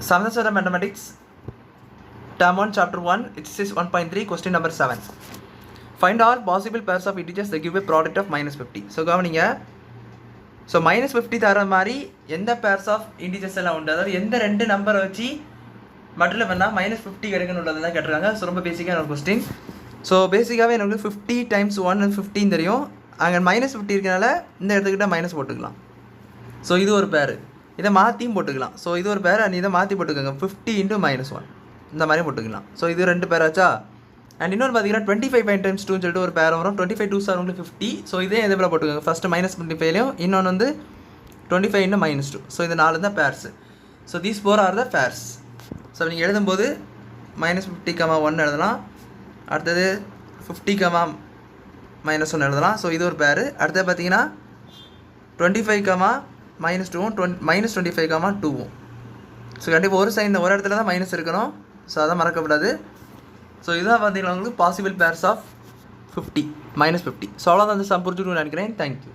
Seventh standard mathematics, term 1, chapter 1, exercise 1.3, question number 7. Find all possible pairs of integers that give a product of minus 50. So கவனிங்க, so minus 50 தர மாதிரி எந்த purse of integers எல்லாம் உண்டு, அதாவது எந்த ரெண்டு நம்பரை வச்சு மட்டும் பண்ணால் மைனஸ் 50 கிடைக்கணும் உள்ளதெல்லாம் கேட்டிருக்காங்க. ஸோ ரொம்ப பேசிக்கான ஒரு கொஸ்டின். ஸோ பேசிக்காகவே எனக்கு 50 டைம்ஸ் 1 15 தெரியும். அங்கே மைனஸ் 50 இருக்கனால இந்த இடத்துக்கிட்ட மைனஸ் போட்டுக்கலாம். ஸோ இது ஒரு பேர், இதை மாற்றியும் போட்டுக்கலாம். ஸோ இது ஒரு பேர், அண்ட் இதை மாற்றி போட்டுக்கோங்க 50 × -1 இந்த மாதிரி போட்டுக்கலாம். ஸோ இது ரெண்டு பேராச்சா. அண்ட் இன்னொன்று பார்த்தீங்கன்னா 25 டைம்ஸ் 2 சொல்லிட்டு ஒரு பேர் வரும். 25 2 சார் உங்களுக்கு 50. ஸோ இதே எதை போல் போட்டுக்கோங்க, ஃபஸ்ட்டு -25லையும் இன்னொன்று வந்து 25 × -2. ஸோ இது 4 தான் pairs. So these 4 are the pairs. So நீங்கள் எழுதும்போது -50, 1 எழுதலாம். அடுத்தது 50, -1 எழுதலாம். ஸோ இது ஒரு பேர். அடுத்தது பார்த்தீங்கன்னா 25, -2வும் -25, 2வும். ஸோ கண்டிப்பாக ஒரு சைன் ஒரு இடத்துல தான் மைனஸ் இருக்கணும். ஸோ அதை மறக்கக்கூடாது. ஸோ இதுதான் பார்த்தீங்கன்னா உங்களுக்கு பாசிபிள் பேர்ஸ் ஆஃப் 50 -50. ஸோ அவ்வளோதான் அந்த சம் புரிஞ்சுக்கணும்னு நினைக்கிறேன். தேங்க்யூ.